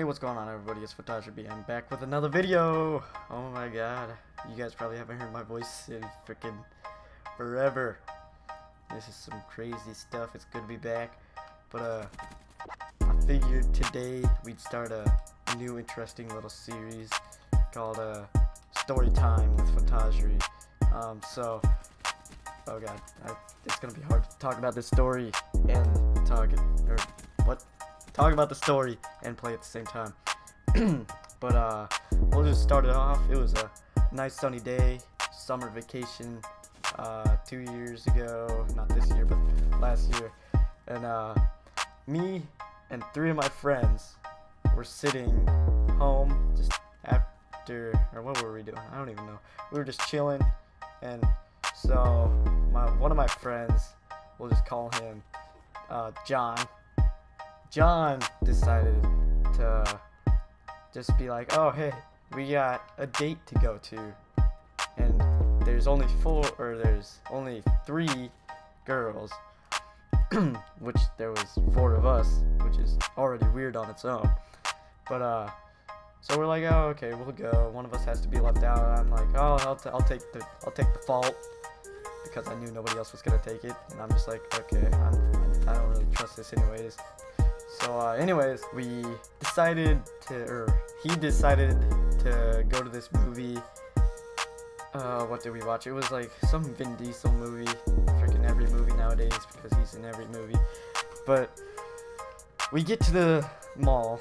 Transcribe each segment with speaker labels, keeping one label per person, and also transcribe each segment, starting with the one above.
Speaker 1: Hey, what's going on, everybody? It's FuntageryBM back with another video. Oh my god, you guys probably haven't heard my voice in freaking forever. This is some crazy stuff. It's good to be back. But I figured today we'd start a new interesting little series called Story Time with Funtagery. Oh god, it's gonna be hard to talk about this story and talk about the story and play at the same time. But we'll just start it off. It was a nice sunny day, summer vacation 2 years ago, not this year but last year, and me and 3 of my friends were sitting home just after, or what were we doing? I don't even know. We were just chilling, and so one of my friends, we'll just call him John decided to just be like, oh hey, we got a date to go to, and there's only 3 girls, which there was 4 of us, which is already weird on its own. But so we're like, oh okay, we'll go. One of us has to be left out. I'm like, oh, I'll take the fault, because I knew nobody else was gonna take it, and I'm just like, okay, I don't really trust this anyways. So anyways, he decided to go to this movie. What did we watch? It was like some Vin Diesel movie. Freaking every movie nowadays, because he's in every movie. But we get to the mall,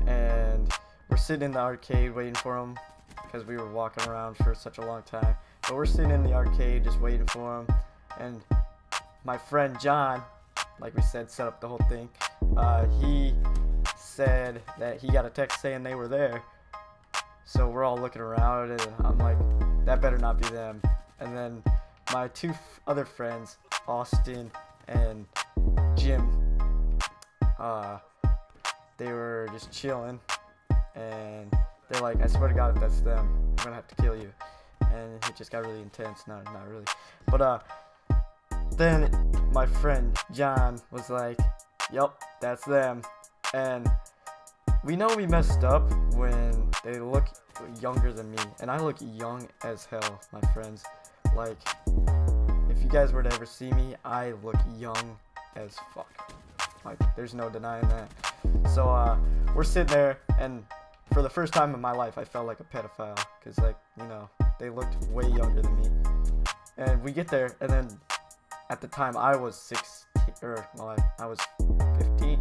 Speaker 1: and we're sitting in the arcade waiting for him, because we were walking around for such a long time. But we're sitting in the arcade just waiting for him, and my friend John, like we said, set up the whole thing. He said that he got a text saying they were there, so we're all looking around, and I'm like, that better not be them. And then my 2 other friends, Austin and Jim, they were just chilling, and they're like, I swear to God, if that's them, I'm gonna have to kill you. And it just got really intense. Not really, but then my friend John was like, yup, that's them. And we know we messed up when they look younger than me, and I look young as hell, my friends. Like, if you guys were to ever see me, I look young as fuck. Like, there's no denying that. So we're sitting there, and for the first time in my life, I felt like a pedophile, because, like, you know, they looked way younger than me. And we get there, and then at the time I was 16, or well, I was 15,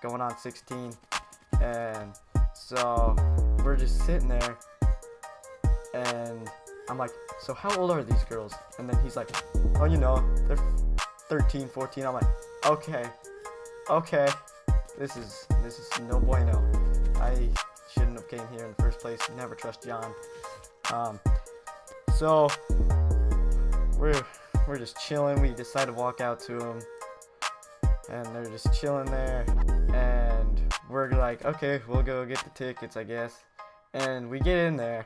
Speaker 1: going on 16, and so we're just sitting there, and I'm like, so how old are these girls? And then he's like, oh, you know, they're 13, 14. I'm like, okay, this is no bueno. I shouldn't have came here in the first place. Never trust John. So we're just chilling. We decide to walk out to them, and they're just chilling there, and we're like, okay, we'll go get the tickets, I guess. And we get in there.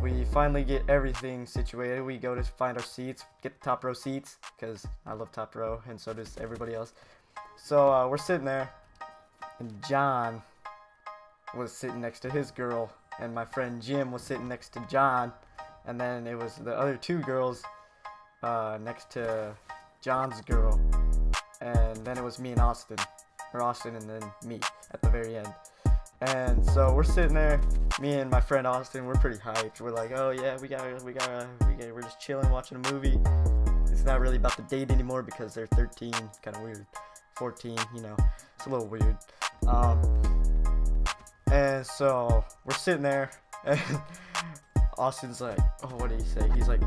Speaker 1: We finally get everything situated. We go to find our seats, get the top row seats, because I love top row, and so does everybody else. So we're sitting there, and John was sitting next to his girl, and my friend Jim was sitting next to John, and then it was the other 2 girls next to John's girl, and then it was me and Austin, and then me at the very end. And so we're sitting there, me and my friend Austin, we're pretty hyped. We're like, oh yeah, we're just chilling, watching a movie. It's not really about the date anymore, because they're 13, kind of weird. 14, you know, it's a little weird. And so we're sitting there, and Austin's like, oh, what did he say? He's like,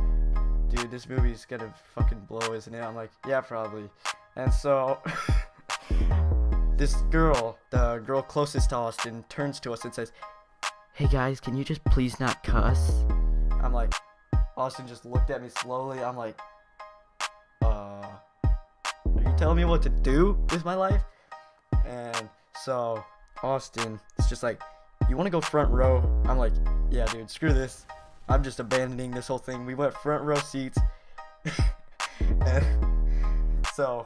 Speaker 1: dude, this movie's gonna fucking blow, isn't it? I'm like, yeah, probably. And so this girl, the girl closest to Austin, turns to us and says, hey guys, can you just please not cuss? I'm like, Austin just looked at me slowly. I'm like, are you telling me what to do with my life? And so Austin is just like, you want to go front row? I'm like, yeah, dude, screw this. I'm just abandoning this whole thing. We went front row seats. And so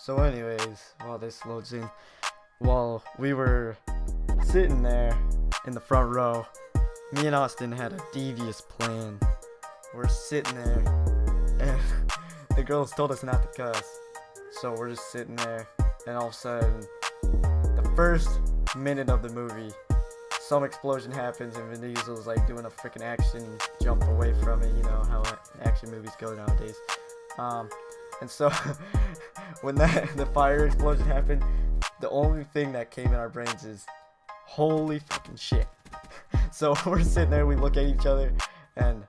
Speaker 1: So anyways, while this loads in, while we were sitting there in the front row, me and Austin had a devious plan. We're sitting there, and the girls told us not to cuss. So we're just sitting there, and all of a sudden, the first minute of the movie, some explosion happens, and Vin Diesel's like doing a freaking action jump away from it. You know how action movies go nowadays. And so when the fire explosion happened, the only thing that came in our brains is, holy fucking shit. So we're sitting there, we look at each other, and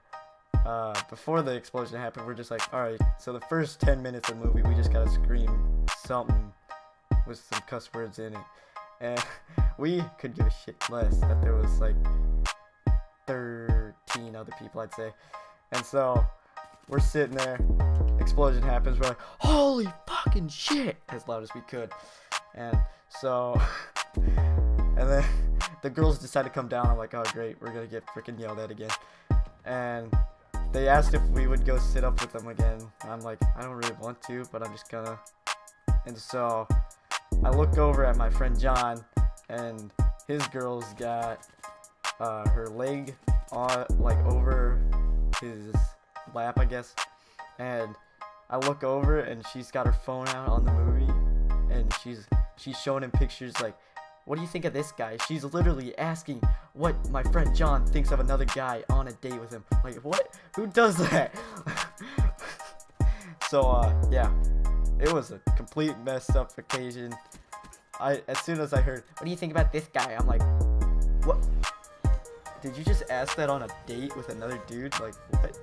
Speaker 1: before the explosion happened, we're just like, alright, so the first 10 minutes of the movie, we just gotta scream something with some cuss words in it. And we could give a shit less that there was like 13 other people, I'd say. And so we're sitting there, explosion happens, we're like, holy fucking shit, as loud as we could. And so, and then the girls decide to come down. I'm like, oh great, we're gonna get freaking yelled at again. And they asked if we would go sit up with them again. I'm like, I don't really want to, but I'm just gonna. And so I look over at my friend John, and his girl's got her leg on, like, over his lap, I guess. And I look over, and she's got her phone out on the movie, and she's showing him pictures like, what do you think of this guy? She's literally asking what my friend John thinks of another guy on a date with him. Like, what? Who does that? So, yeah. It was a complete messed up occasion. As soon as I heard, what do you think about this guy? I'm like, what? Did you just ask that on a date with another dude? Like, what?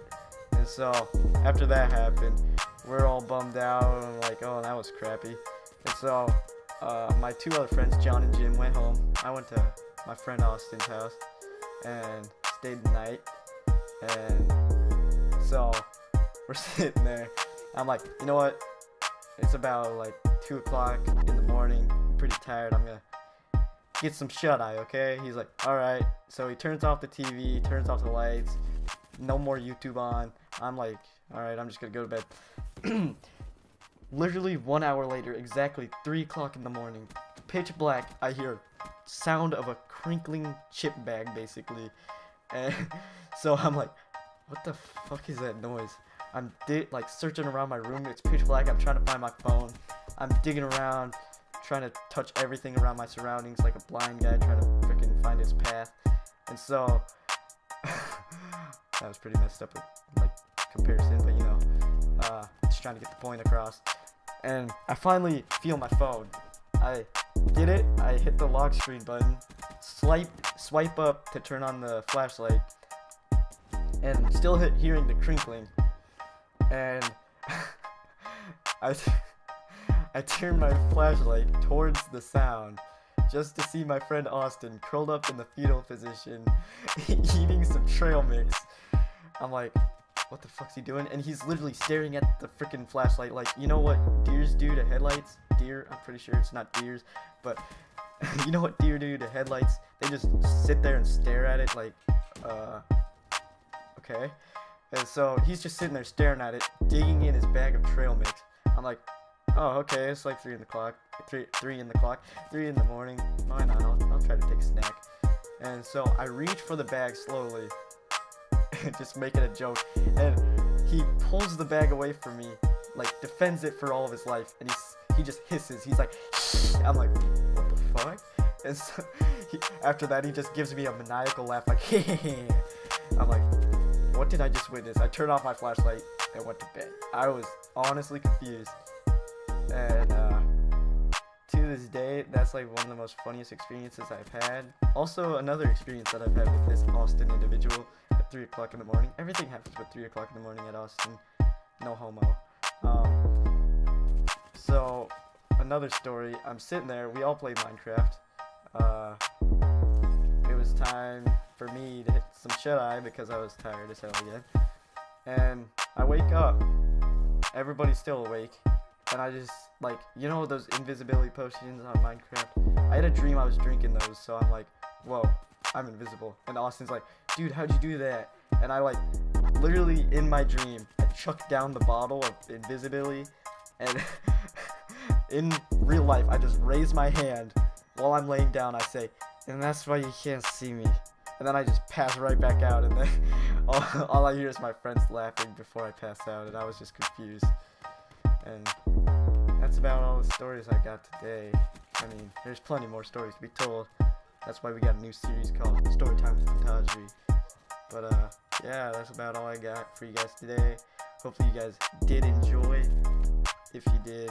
Speaker 1: And so, after that happened, we're all bummed out, and I'm like, oh, that was crappy. And so, my two other friends, John and Jim, went home. I went to my friend Austin's house and stayed the night. And so we're sitting there. I'm like, you know what? It's about like 2 o'clock in the morning. I'm pretty tired. I'm gonna get some shut-eye, okay? He's like, alright. So he turns off the TV, turns off the lights. No more YouTube on. I'm like, alright, I'm just gonna go to bed. Literally 1 hour later, exactly 3 o'clock in the morning, pitch black, I hear sound of a crinkling chip bag, basically. And so I'm like, what the fuck is that noise? I'm like searching around my room. It's pitch black. I'm trying to find my phone. I'm digging around, trying to touch everything around my surroundings like a blind guy trying to freaking find his path. And so that was pretty messed up, like, comparison, but you know, just trying to get the point across. And I finally feel my phone. I did it. I hit the lock screen button, swipe up to turn on the flashlight, and still hearing the crinkling. And I turned my flashlight towards the sound just to see my friend Austin curled up in the fetal position eating some trail mix. I'm like, what the fuck's he doing? And he's literally staring at the freaking flashlight like, you know what deers do to headlights? Deer, I'm pretty sure it's not deers, but you know what deer do to headlights? They just sit there and stare at it like, okay. And so he's just sitting there staring at it, digging in his bag of trail mix. I'm like, oh, okay, it's like 3 in the clock, 3 in the morning. Why not? I'll try to take a snack. And so I reach for the bag slowly, just making a joke. And he pulls the bag away from me, like defends it for all of his life. And he just hisses. He's like, shh. I'm like, what the fuck? And so after that, he just gives me a maniacal laugh, like, I'm like, what did I just witness? I turned off my flashlight and went to bed. I was honestly confused. And to this day, that's like one of the most funniest experiences I've had. Also, another experience that I've had with this Austin individual at 3 o'clock in the morning. Everything happens at 3 o'clock in the morning at Austin. No homo. So, another story. I'm sitting there. We all played Minecraft. It was time for me to hit some shut-eye because I was tired as hell again. And I wake up. Everybody's still awake. And I just, like, you know those invisibility potions on Minecraft? I had a dream I was drinking those, so I'm like, whoa, I'm invisible. And Austin's like, dude, how'd you do that? And I, like, literally in my dream, I chucked down the bottle of invisibility, and in real life, I just raise my hand while I'm laying down. I say, and that's why you can't see me. And then I just pass right back out, and then all I hear is my friends laughing before I pass out, and I was just confused. And that's about all the stories I got today. I mean, there's plenty more stories to be told. That's why we got a new series called Story Time With Funtagery. But yeah, that's about all I got for you guys today. Hopefully you guys did enjoy. If you did,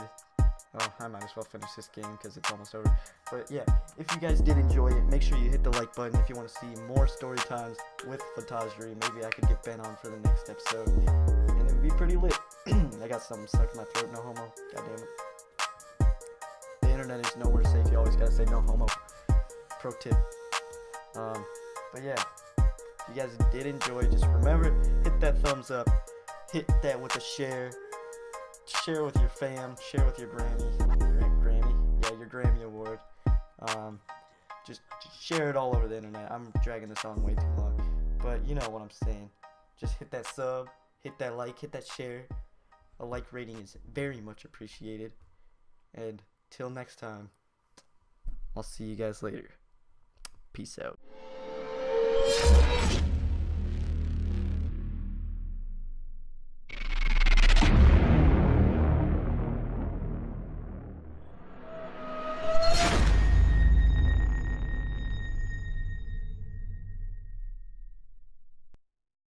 Speaker 1: well, I might as well finish this game because it's almost over. But yeah, if you guys did enjoy it, make sure you hit the like button if you want to see more story times with Funtagery. Maybe I could get Ben on for the next episode, and it would be pretty lit. I got something stuck in my throat, no homo. God damn it. The internet is nowhere safe. You always gotta say no homo. Pro tip. But yeah, if you guys did enjoy, just remember, hit that thumbs up, hit that with a share. Share with your fam, share with your Grammy, your Grammy award. Just share it all over the internet. I'm dragging this on way too long, but you know what I'm saying. Just hit that sub, hit that like, hit that share. A like rating is very much appreciated. And till next time, I'll see you guys later. Peace out.